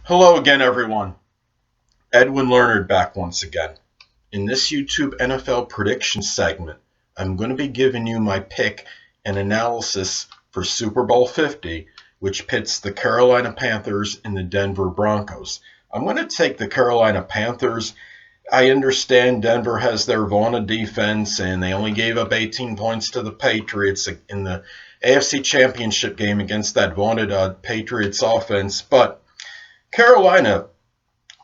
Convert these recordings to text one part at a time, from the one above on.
Hello again, everyone. Edwin Learnard back once again. In this YouTube NFL prediction segment, I'm going to be giving you my pick and analysis for Super Bowl 50, which pits the Carolina Panthers and the Denver Broncos. I'm going to take the Carolina Panthers. I understand Denver has their vaunted defense, and they only gave up 18 points to the Patriots in the AFC Championship game against that vaunted Patriots offense, but Carolina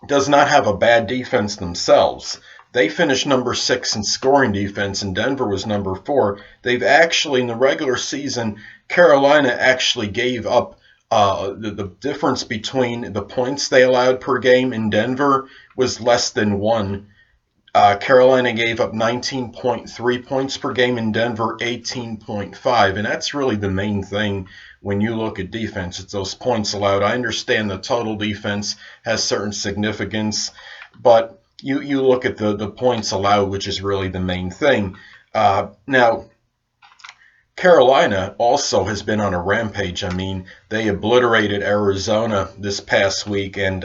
does not have a bad defense themselves. They finished number 6 in scoring defense, and Denver was number 4. They've actually, in the regular season, Carolina actually gave up the difference between the points they allowed per game in Denver was less than 1. Carolina gave up 19.3 points per game, in Denver 18.5, and that's really the main thing when you look at defense. It's those points allowed. I understand the total defense has certain significance, but you look at the points allowed, which is really the main thing. Now, Carolina also has been on a rampage. I mean, they obliterated Arizona this past week, and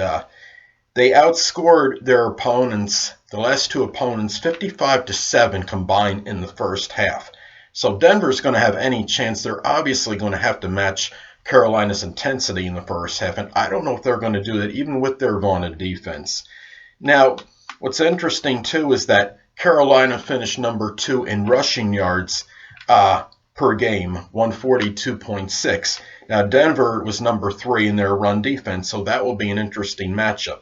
they outscored their opponents, the last two opponents, 55-7 combined in the first half. So Denver's going to have any chance. They're obviously going to have to match Carolina's intensity in the first half, and I don't know if they're going to do that even with their vaunted defense. Now, what's interesting too is that Carolina finished number 2 in rushing yards per game, 142.6. Now, Denver was number 3 in their run defense, so that will be an interesting matchup.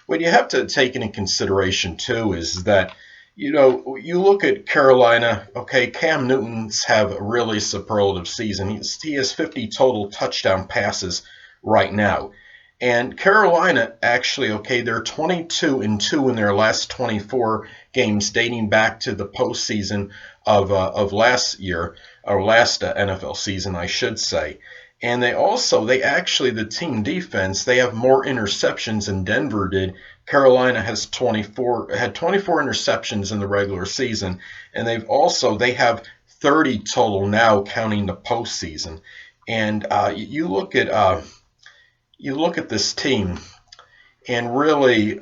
What you have to take into consideration, too, is that, you look at Carolina, okay, Cam Newton's have a really superlative season. He has 50 total touchdown passes right now. And Carolina, actually, okay, they're 22-2 in their last 24 games dating back to the postseason of last year, or last NFL season, I should say. And the team defense, they have more interceptions than Denver did. Carolina had 24 interceptions in the regular season, and they have 30 total now, counting the postseason. And you look at this team, and really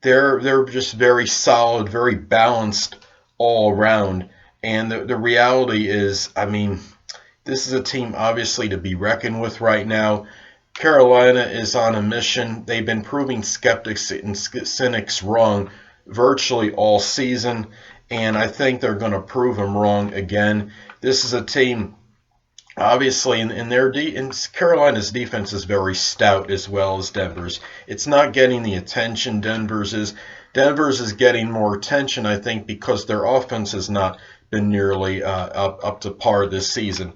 they're just very solid, very balanced all around. And the reality is, I mean, this is a team obviously to be reckoned with right now. Carolina is on a mission. They've been proving skeptics and cynics wrong virtually all season, and I think they're going to prove them wrong again. This is a team, obviously, in Carolina's defense is very stout as well as Denver's. It's not getting the attention Denver's is. Denver's is getting more attention, I think, because their offense has not been nearly up to par this season.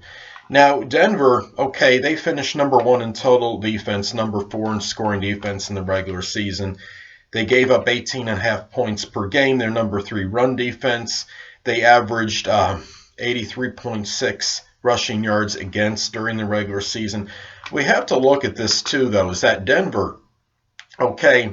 Now, Denver, okay, they finished number 1 in total defense, number 4 in scoring defense in the regular season. They gave up 18.5 points per game. They're number 3 run defense. They averaged 83.6 rushing yards against during the regular season. We have to look at this too, though, is that Denver, okay,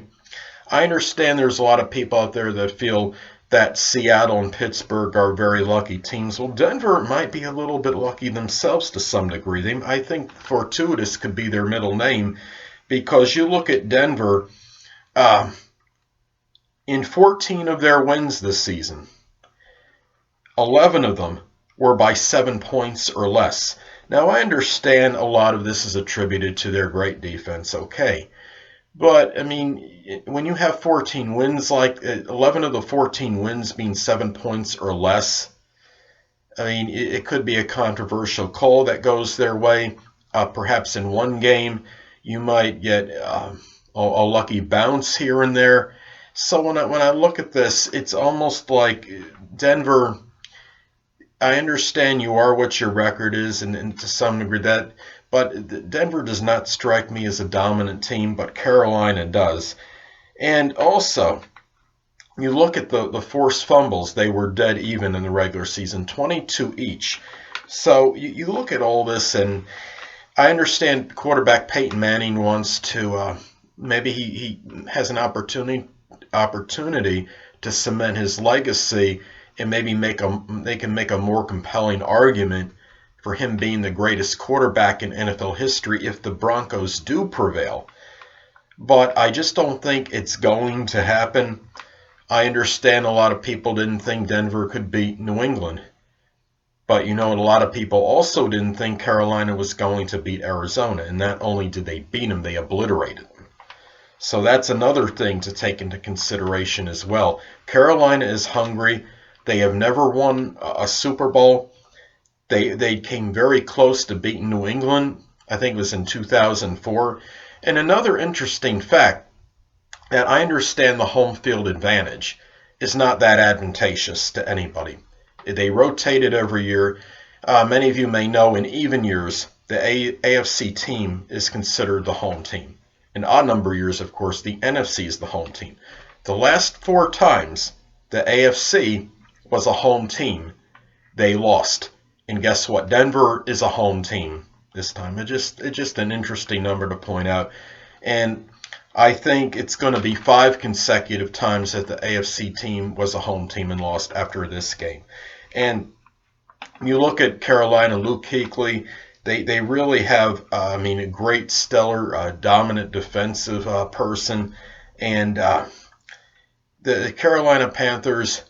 I understand there's a lot of people out there that feel that Seattle and Pittsburgh are very lucky teams. Well, Denver might be a little bit lucky themselves to some degree. I think fortuitous could be their middle name, because you look at Denver, in 14 of their wins this season, 11 of them were by 7 points or less. Now, I understand a lot of this is attributed to their great defense, okay. But, I mean, when you have 14 wins, like 11 of the 14 wins being 7 points or less, I mean, it could be a controversial call that goes their way. Perhaps in one game, you might get a lucky bounce here and there. So when I look at this, it's almost like Denver, I understand you are what your record is, and to some degree that, but Denver does not strike me as a dominant team, but Carolina does. And also, you look at the forced fumbles, they were dead even in the regular season, 22 each. So you look at all this, and I understand quarterback Peyton Manning wants to, maybe he has an opportunity to cement his legacy, and maybe they can make a more compelling argument for him being the greatest quarterback in NFL history if the Broncos do prevail. but I just don't think it's going to happen. I understand a lot of people didn't think Denver could beat New England. But you know, a lot of people also didn't think Carolina was going to beat Arizona. And not only did they beat them, they obliterated them. So that's another thing to take into consideration as well. Carolina is hungry. They have never won a Super Bowl. They came very close to beating New England. I think it was in 2004. And another interesting fact, that I understand the home field advantage is not that advantageous to anybody. They rotate it every year. Many of you may know in even years, the AFC team is considered the home team. In odd number years, of course, the NFC is the home team. The last 4 times the AFC was a home team, they lost. And guess what? Denver is a home team this time. It's just an interesting number to point out. And I think it's going to be 5 consecutive times that the AFC team was a home team and lost after this game. And you look at Carolina, Luke Kuechly, they really have, a great, stellar, dominant defensive person. And the Carolina Panthers,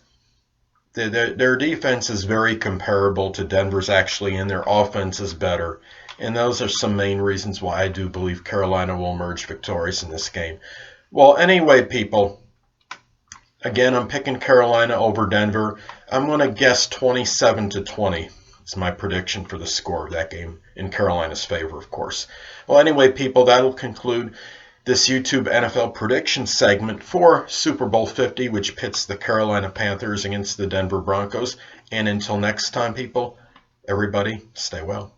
their defense is very comparable to Denver's actually, and their offense is better. And those are some main reasons why I do believe Carolina will emerge victorious in this game. Well, anyway, people, again, I'm picking Carolina over Denver. I'm going to guess 27-20. It's my prediction for the score of that game, in Carolina's favor, of course. Well, anyway, people, that'll conclude this YouTube NFL prediction segment for Super Bowl 50, which pits the Carolina Panthers against the Denver Broncos. And until next time, people, everybody, stay well.